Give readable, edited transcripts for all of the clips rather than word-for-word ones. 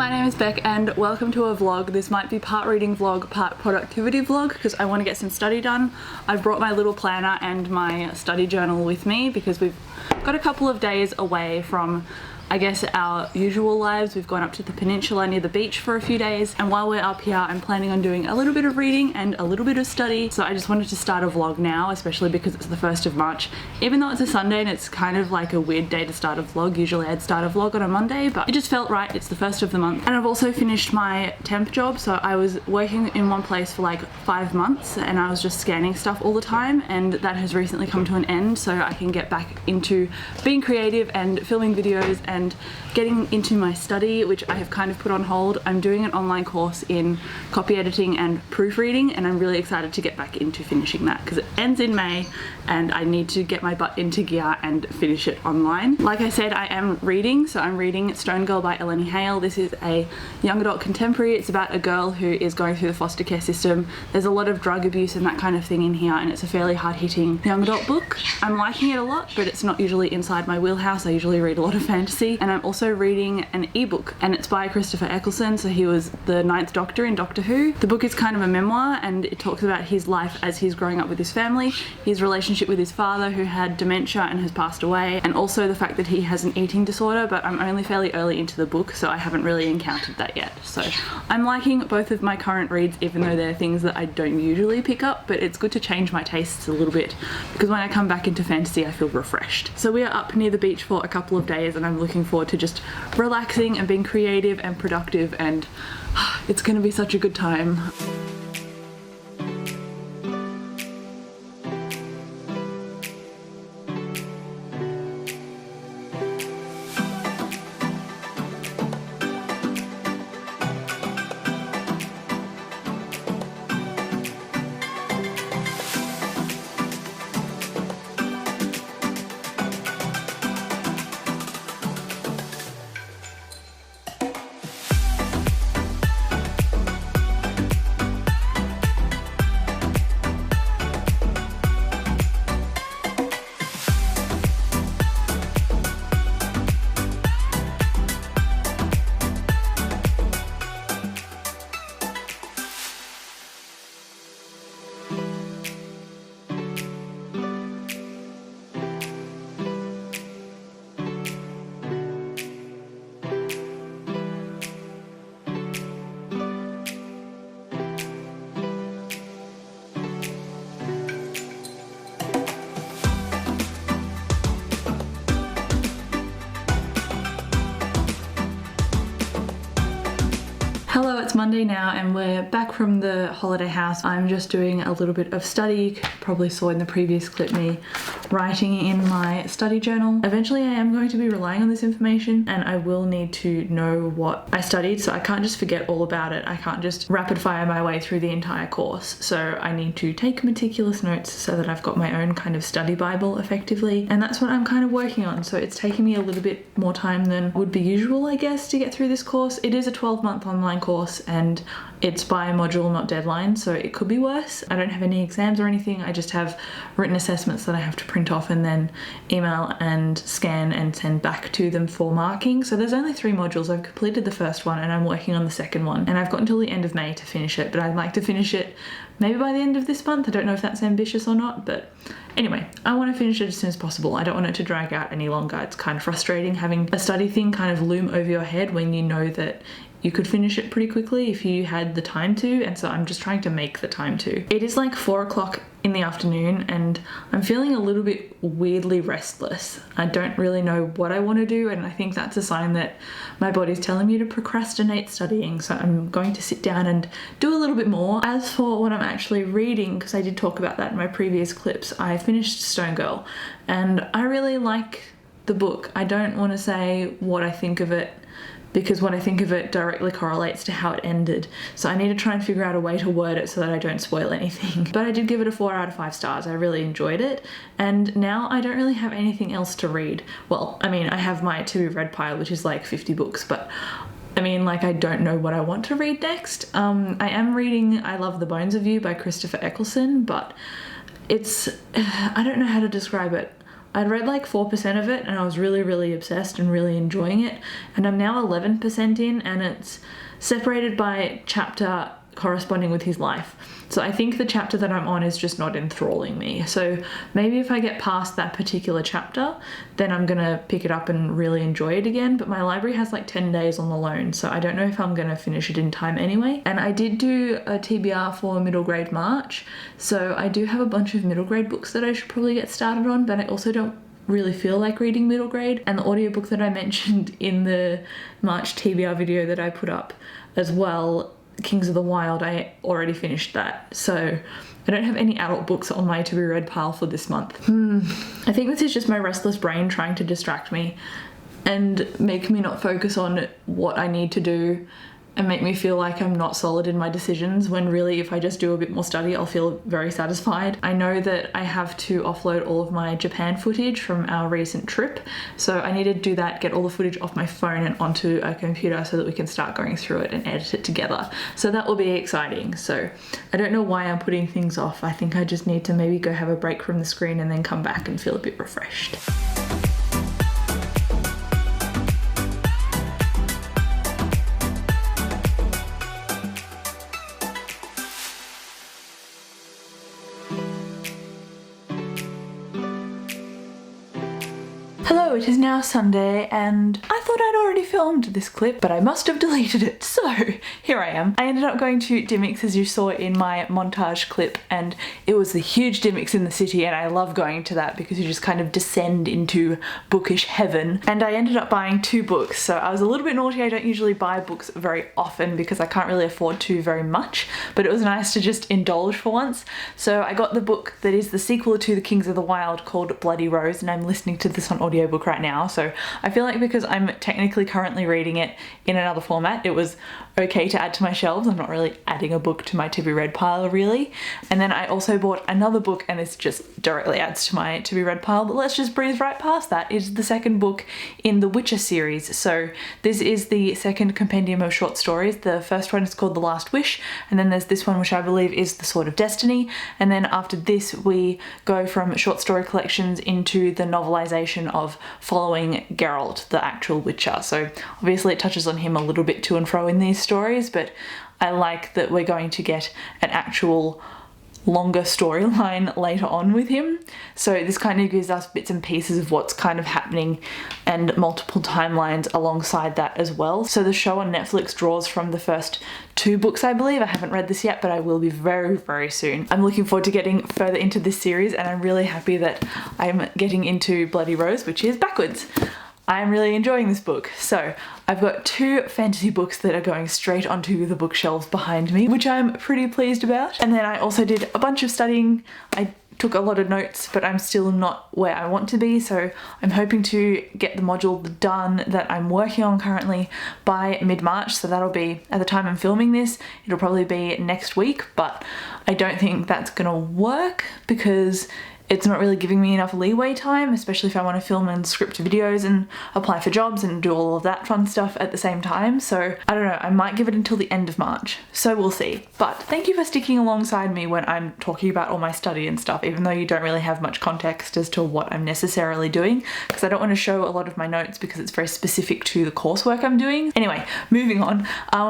my name is Beck and welcome to a vlog. This might be part reading vlog, part productivity vlog because I want to get some study done. I've brought my little planner and my study journal with me because we've got a couple of days away from, I guess, our usual lives. We've gone up to the peninsula near the beach for a few days, and while we're up here I'm planning on doing a little bit of reading and a little bit of study. So I just wanted to start a vlog now, especially because it's the 1st of March. Even though it's a Sunday and it's kind of like a weird day to start a vlog, usually I'd start a vlog on a Monday, but it just felt right. It's the 1st of the month. And I've also finished my temp job, so I was working in one place for like 5 months and I was just scanning stuff all the time, and that has recently come to an end, so I can get back into being creative and filming videos and getting into my study, which I have kind of put on hold. I'm doing an online course in copy editing and proofreading, and I'm really excited to get back into finishing that because it ends in May and I need to get my butt into gear and finish it online. Like I said, I am reading, so I'm reading Stone Girl by Eleni Hale. This is a young adult contemporary. It's about a girl who is going through the foster care system. There's a lot of drug abuse and that kind of thing in here, and it's a fairly hard-hitting young adult book. I'm liking it a lot, but it's not usually inside my wheelhouse. I usually read a lot of fantasy, and I'm also reading an ebook, and it's by Christopher Eccleston. So he was the 9th Doctor in Doctor Who. The book is kind of a memoir, and it talks about his life as he's growing up with his family, his relationship with his father who had dementia and has passed away, and also the fact that he has an eating disorder, but I'm only fairly early into the book, so I haven't really encountered that yet. So I'm liking both of my current reads, even though they're things that I don't usually pick up, but it's good to change my tastes a little bit because when I come back into fantasy I feel refreshed. So we are up near the beach for a couple of days and I'm looking forward to just relaxing and being creative and productive, and it's gonna be such a good time. Hello, it's Monday now and we're back from the holiday house. I'm just doing a little bit of study. You probably saw in the previous clip me writing in my study journal. Eventually I am going to be relying on this information and I will need to know what I studied, so I can't just forget all about it. I can't just rapid fire my way through the entire course. So I need to take meticulous notes so that I've got my own kind of study Bible effectively, and that's what I'm kind of working on. So it's taking me a little bit more time than would be usual, I guess, to get through this course. It is a 12-month online course and it's by module, not deadline, so it could be worse. I don't have any exams or anything. I just have written assessments that I have to print off and then email and scan and send back to them for marking. So there's only 3 modules. I've completed the first one and I'm working on the second one, and I've got until the end of May to finish it, but I'd like to finish it maybe by the end of this month. I don't know if that's ambitious or not, but anyway, I want to finish it as soon as possible. I don't want it to drag out any longer. It's kind of frustrating having a study thing kind of loom over your head when you know that you could finish it pretty quickly if you had the time to, and so I'm just trying to make the time to. It is like 4 o'clock in the afternoon and I'm feeling a little bit weirdly restless. I don't really know what I want to do, and I think that's a sign that my body's telling me to procrastinate studying, so I'm going to sit down and do a little bit more. As for what I'm actually reading, because I did talk about that in my previous clips, I finished Stone Girl and I really like the book. I don't want to say what I think of it because what I think of it directly correlates to how it ended. So I need to try and figure out a way to word it so that I don't spoil anything. But I did give it a 4 out of 5 stars. I really enjoyed it. And now I don't really have anything else to read. Well, I mean, I have my to be read pile, which is like 50 books, but I mean, like, I don't know what I want to read next. I am reading I Love the Bones of You by Christopher Eccleston, but it's, I don't know how to describe it. I'd read like 4% of it and I was really obsessed and really enjoying it, and I'm now 11% in, and it's separated by chapter corresponding with his life. So I think the chapter that I'm on is just not enthralling me. So maybe if I get past that particular chapter, then I'm gonna pick it up and really enjoy it again. But my library has like 10 days on the loan, so I don't know if I'm gonna finish it in time anyway. And I did do a TBR for middle grade March, so I do have a bunch of middle grade books that I should probably get started on, but I also don't really feel like reading middle grade. And the audiobook that I mentioned in the March TBR video that I put up as well, Kings of the Wild, I already finished that, so I don't have any adult books on my to be read pile for this month. I think this is just my restless brain trying to distract me and make me not focus on what I need to do and make me feel like I'm not solid in my decisions, when really if I just do a bit more study I'll feel very satisfied. I know that I have to offload all of my Japan footage from our recent trip, so I need to do that, get all the footage off my phone and onto a computer so that we can start going through it and edit it together. So that will be exciting. So I don't know why I'm putting things off. I think I just need to maybe go have a break from the screen and then come back and feel a bit refreshed. Hello, it is now Sunday and I thought I'd already filmed this clip, but I must have deleted it. So here I am. I ended up going to Dymocks, as you saw in my montage clip, and it was the huge Dymocks in the city, and I love going to that because you just kind of descend into bookish heaven. And I ended up buying 2 books, so I was a little bit naughty. I don't usually buy books very often because I can't really afford to very much, but it was nice to just indulge for once. So I got the book that is the sequel to The Kings of the Wild called Bloody Rose, and I'm listening to this on audiobook right now, so I feel like because I'm technically currently reading it in another format, it was okay to add to my shelves. I'm not really adding a book to my to be read pile really. And then I also bought another book, and this just directly adds to my to be read pile, but let's just breeze right past that. It's the second book in the Witcher series. So this is the second compendium of short stories. The first one is called The Last Wish, and then there's this one which I believe is The Sword of Destiny, and then after this we go from short story collections into the novelization of following Geralt, the actual Witcher. So obviously it touches on him a little bit to and fro in these stories, but I like that we're going to get an actual longer storyline later on with him. So this kind of gives us bits and pieces of what's kind of happening and multiple timelines alongside that as well. So the show on Netflix draws from the first 2 books, I believe. I haven't read this yet, but I will be very soon. I'm looking forward to getting further into this series, and I'm really happy that I'm getting into Bloody Rose, which is backwards. I'm really enjoying this book. So I've got 2 fantasy books that are going straight onto the bookshelves behind me, which I'm pretty pleased about. And then I also did a bunch of studying. I took a lot of notes, but I'm still not where I want to be, so I'm hoping to get the module done that I'm working on currently by mid-March. So that'll be, at the time I'm filming this, it'll probably be next week, but I don't think that's gonna work because it's not really giving me enough leeway time, especially if I want to film and script videos and apply for jobs and do all of that fun stuff at the same time. So I don't know, I might give it until the end of March, so we'll see. But thank you for sticking alongside me when I'm talking about all my study and stuff, even though you don't really have much context as to what I'm necessarily doing, because I don't want to show a lot of my notes because it's very specific to the coursework I'm doing. Anyway, moving on.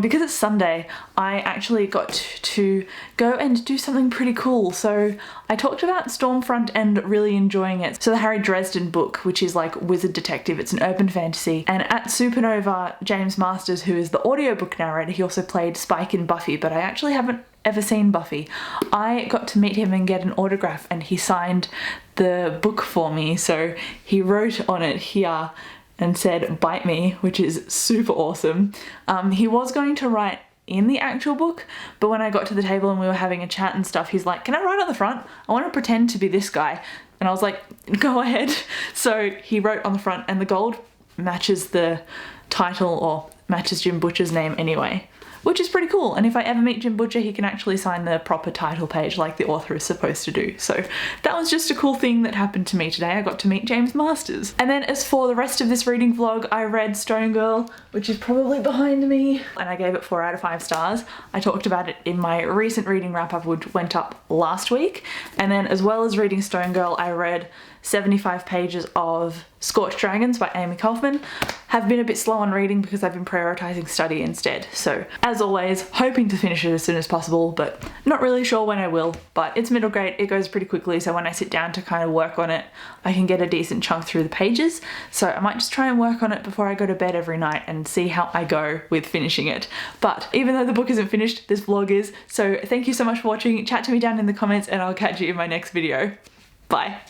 Because it's Sunday, I actually got to go and do something pretty cool. So I talked about Stormfront and really enjoying it. So the Harry Dresden book, which is like wizard detective, it's an urban fantasy. And at Supernova, James Masters, who is the audiobook narrator, he also played Spike in Buffy, but I actually haven't ever seen Buffy. I got to meet him and get an autograph, and he signed the book for me. So he wrote on it here and said, "Bite me," which is super awesome. He was going to write in the actual book, but when I got to the table and we were having a chat and stuff, he's like, "Can I write on the front? I want to pretend to be this guy." And I was like, "Go ahead." So he wrote on the front, and the gold matches the title, or matches Jim Butcher's name anyway, which is pretty cool. And if I ever meet Jim Butcher, he can actually sign the proper title page like the author is supposed to do. So that was just a cool thing that happened to me today. I got to meet James Masters. And then as for the rest of this reading vlog, I read Stone Girl, which is probably behind me, and I gave it 4 out of 5 stars. I talked about it in my recent reading wrap up, which went up last week. And then as well as reading Stone Girl, I read 75 pages of Scorched Dragons by Amy Kaufman. Have been a bit slow on reading because I've been prioritizing study instead. So as always, hoping to finish it as soon as possible, but not really sure when I will. But it's middle grade, it goes pretty quickly, so when I sit down to kind of work on it, I can get a decent chunk through the pages. So I might just try and work on it before I go to bed every night and see how I go with finishing it. But even though the book isn't finished, this vlog is. So thank you so much for watching. Chat to me down in the comments and I'll catch you in my next video. Bye.